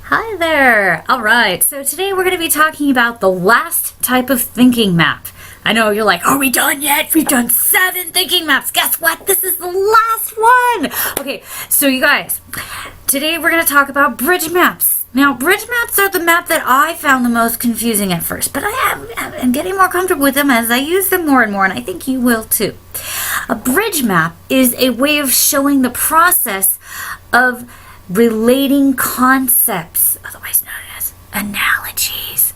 Hi there! Alright, so today we're going to be talking about the last type of thinking map. I know you're like, are we done yet? We've done 7 thinking maps. Guess what? This is the last one! Okay, so you guys, today we're going to talk about bridge maps. Now, bridge maps are the map that I found the most confusing at first, but I'm getting more comfortable with them as I use them more and more, and I think you will too. A bridge map is a way of showing the process of relating concepts, otherwise known as analogies.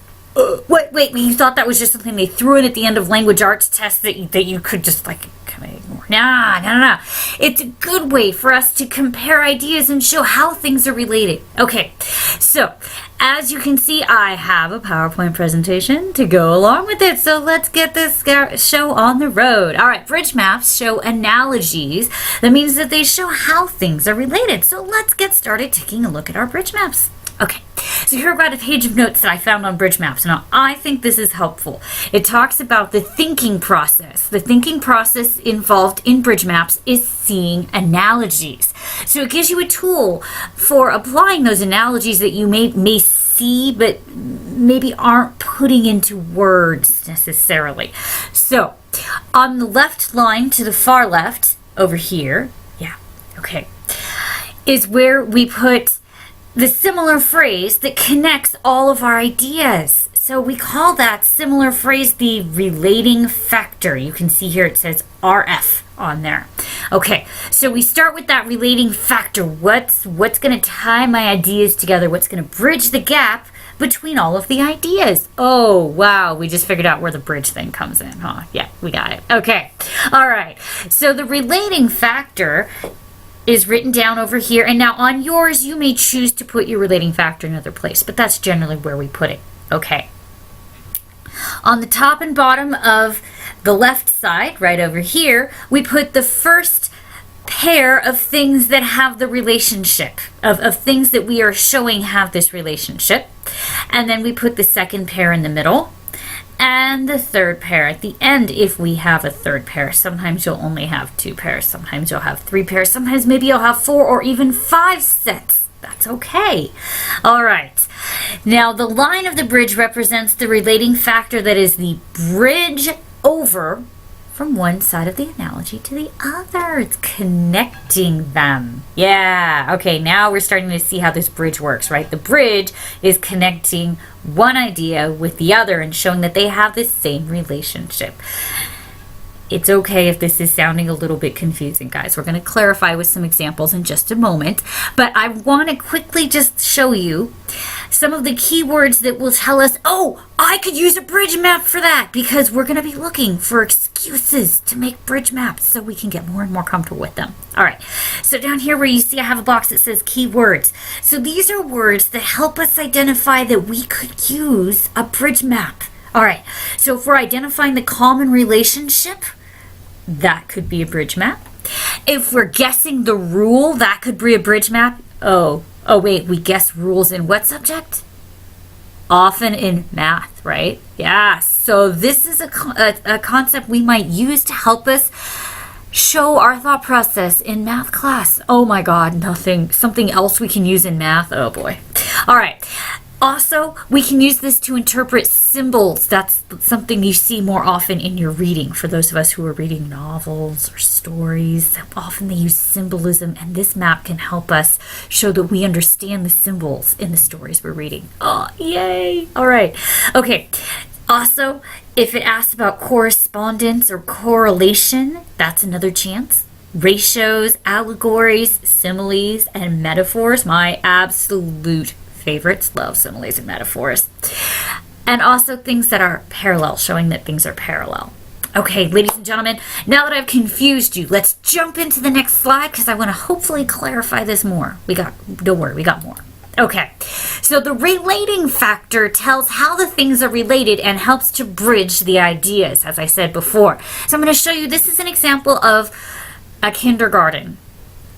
Wait, you thought that was just something they threw in at the end of language arts tests that you could just kind of ignore? Nah. It's a good way for us to compare ideas and show how things are related. Okay, so as you can see, I have a PowerPoint presentation to go along with it, so let's get this show on the road. All right, bridge maps show analogies. That means that they show how things are related. So let's get started taking a look at our bridge maps. Okay, so here I've got a page of notes that I found on bridge maps. Now, I think this is helpful. It talks about the thinking process. The thinking process involved in bridge maps is seeing analogies. So it gives you a tool for applying those analogies that you may see, but maybe aren't putting into words necessarily. So, on the left line to the far left, over here, is where we put the similar phrase that connects all of our ideas. So we call that similar phrase the relating factor. You can see here it says RF on there. Okay, so we start with that relating factor. What's going to tie my ideas together? What's going to bridge the gap between all of the ideas? Oh, wow, we just figured out where the bridge thing comes in, huh? Yeah, we got it. Okay, all right. So the relating factor is written down over here, and now on yours you may choose to put your relating factor in another place, but that's generally where we put it. Okay. On the top and bottom of the left side, right over here, we put the first pair of things that have the relationship, of things that we are showing have this relationship, and then we put the second pair in the middle, and the third pair at the end if we have a third pair. Sometimes you'll only have 2 pairs, sometimes you'll have 3 pairs, sometimes maybe you'll have 4 or even 5 sets. That's okay. All right. Now the line of the bridge represents the relating factor that is the bridge over from one side of the analogy to the other. It's connecting them. Yeah, okay, now we're starting to see how this bridge works, right? The bridge is connecting one idea with the other and showing that they have the same relationship. It's okay if this is sounding a little bit confusing, guys. We're going to clarify with some examples in just a moment, but I want to quickly just show you some of the keywords that will tell us, oh, I could use a bridge map for that, because we're going to be looking for excuses to make bridge maps so we can get more and more comfortable with them. All right, so down here where you see I have a box that says keywords. So these are words that help us identify that we could use a bridge map. All right, so if we're identifying the common relationship, that could be a bridge map. If we're guessing the rule, that could be a bridge map. Oh wait, we guess rules in what subject? Often in math, right? Yeah, so this is a concept we might use to help us show our thought process in math class. Oh my God, something else we can use in math? Oh boy. All right. Also, we can use this to interpret symbols. That's something you see more often in your reading. For those of us who are reading novels or stories, often they use symbolism, and this map can help us show that we understand the symbols in the stories we're reading. Oh, yay! All right. Okay. Also, if it asks about correspondence or correlation, that's another chance. Ratios, allegories, similes, and metaphors, my absolute favorites. Love similes and metaphors. And also things that are parallel, showing that things are parallel. Okay, ladies and gentlemen, now that I've confused you, let's jump into the next slide because I want to hopefully clarify this more. Don't worry, we got more. Okay, so the relating factor tells how the things are related and helps to bridge the ideas, as I said before. So I'm going to show you, this is an example of a kindergarten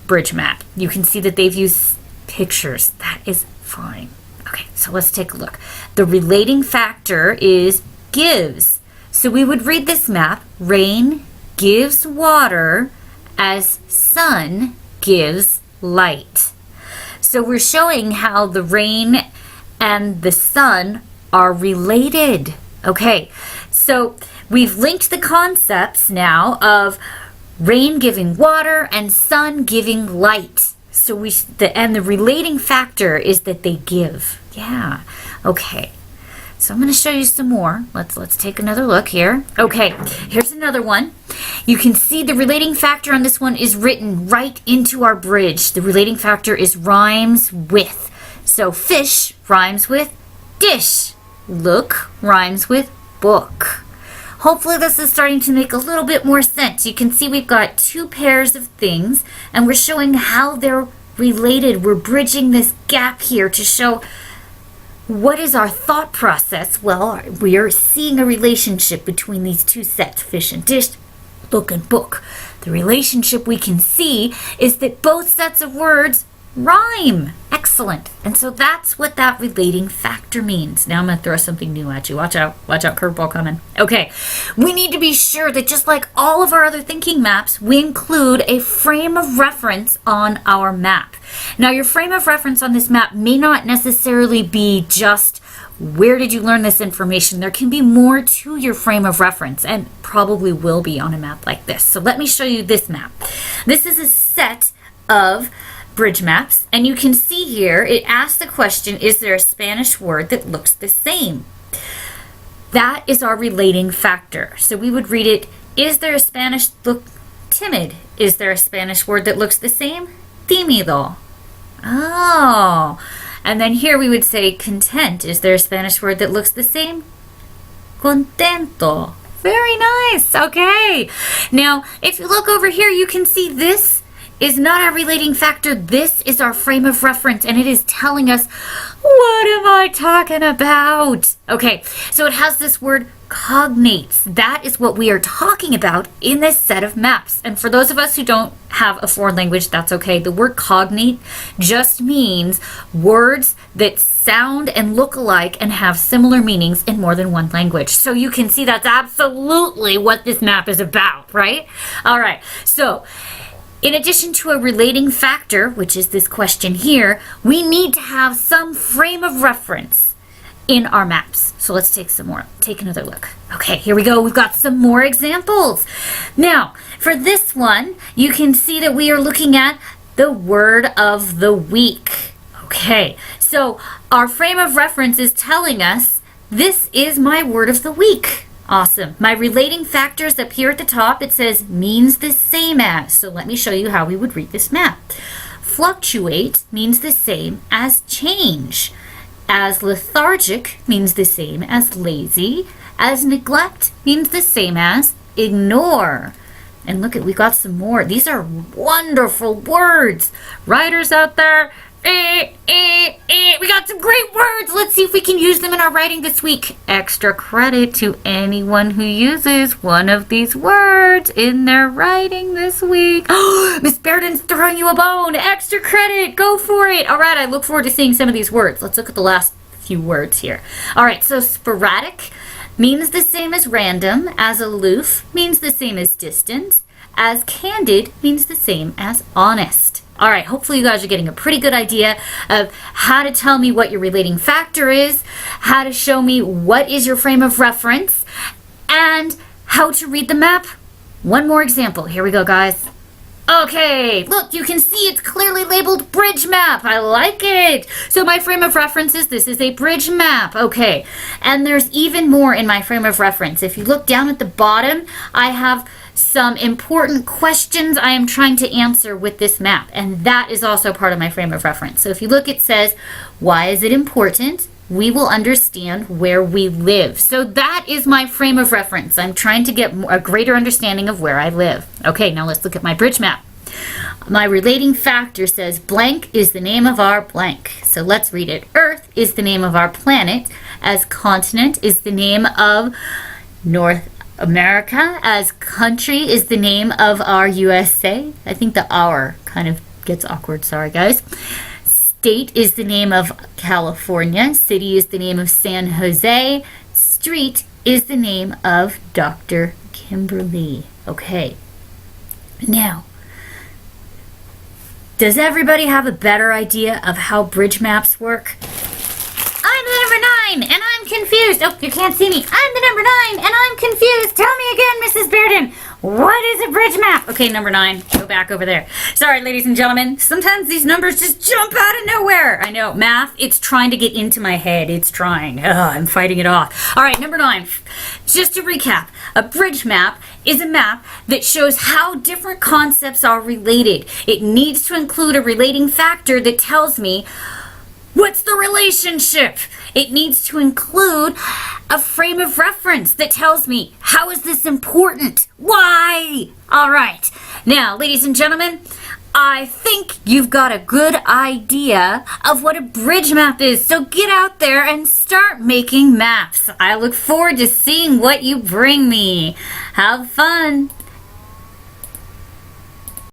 bridge map. You can see that they've used pictures. That is fine. Okay, so let's take a look. The relating factor is gives. So we would read this map, rain gives water as sun gives light. So we're showing how the rain and the sun are related. Okay, so we've linked the concepts now of rain giving water and sun giving light. So the relating factor is that they give. Yeah. Okay. So I'm going to show you some more. Let's take another look here. Okay, here's another one. You can see the relating factor on this one is written right into our bridge. The relating factor is rhymes with. So fish rhymes with dish. Look rhymes with book. Hopefully this is starting to make a little bit more sense. You can see we've got two pairs of things and we're showing how they're related. We're bridging this gap here to show what is our thought process. Well, we are seeing a relationship between these two sets, fish and dish, book and book. The relationship we can see is that both sets of words rhyme. Excellent. And so that's what that relating factor means. Now I'm going to throw something new at you. Watch out, curveball coming. Okay, we need to be sure that just like all of our other thinking maps, we include a frame of reference on our map. Now your frame of reference on this map may not necessarily be just where did you learn this information. There can be more to your frame of reference and probably will be on a map like this. So let me show you this map. This is a set of bridge maps, and you can see here it asks the question, is there a Spanish word that looks the same? That is our relating factor. So we would read it, is there a Spanish look timid? Is there a Spanish word that looks the same? Tímido. Oh. And then here we would say content. Is there a Spanish word that looks the same? Contento. Very nice. Okay. Now, if you look over here, you can see this is not our relating factor. This is our frame of reference, and it is telling us, what am I talking about? Okay, so it has this word cognates. That is what we are talking about in this set of maps. And for those of us who don't have a foreign language, that's okay. The word cognate just means words that sound and look alike and have similar meanings in more than one language. So you can see that's absolutely what this map is about, right? All right, so in addition to a relating factor, which is this question here, we need to have some frame of reference in our maps. So let's take another look. Okay, here we go. We've got some more examples. Now, for this one, you can see that we are looking at the word of the week. Okay, so our frame of reference is telling us this is my word of the week. Awesome. My relating factors up here at the top, it says means the same as. So let me show you how we would read this map. Fluctuate means the same as change. As lethargic means the same as lazy. As neglect means the same as ignore. And look, we got some more. These are wonderful words. Writers out there, we got some great words. Let's see if we can use them in our writing this week. Extra credit to anyone who uses one of these words in their writing this week. Miss Bearden's throwing you a bone. Extra credit. Go for it. All right, I look forward to seeing some of these words. Let's look at the last few words here. All right, so sporadic means the same as random. As aloof means the same as distant. As candid means the same as honest. All right, hopefully you guys are getting a pretty good idea of how to tell me what your relating factor is, how to show me what is your frame of reference, and how to read the map. One more example. Here we go, guys. Okay, look, you can see it's clearly labeled bridge map. I like it. So my frame of reference is this is a bridge map. Okay, and there's even more in my frame of reference. If you look down at the bottom, I have some important questions I am trying to answer with this map, and that is also part of my frame of reference. So if you look, it says, why is it important? We will understand where we live. So that is my frame of reference. I'm trying to get a greater understanding of where I live. Okay, now let's look at my bridge map. My relating factor says blank is the name of our blank. So let's read it. Earth is the name of our planet, as continent is the name of North America, as country is the name of our USA. I think the "our" kind of gets awkward. Sorry, guys. State is the name of California. City is the name of San Jose. Street is the name of Dr. Kimberly. Okay. Now, Does everybody have a better idea of how bridge maps work? I'm the number 9, and I'm confused. Oh, you can't see me. I'm the number 9, and I'm confused. Tell me again, Mrs. Bearden. What is a bridge map? Okay, number 9, go back over there. Sorry, ladies and gentlemen. Sometimes these numbers just jump out of nowhere. I know, math, it's trying to get into my head. It's trying. Ugh, I'm fighting it off. All right, number 9. Just to recap, a bridge map is a map that shows how different concepts are related. It needs to include a relating factor that tells me what's the relationship? It needs to include a frame of reference that tells me, how is this important? Why? All right. Now, ladies and gentlemen, I think you've got a good idea of what a bridge map is. So get out there and start making maps. I look forward to seeing what you bring me. Have fun.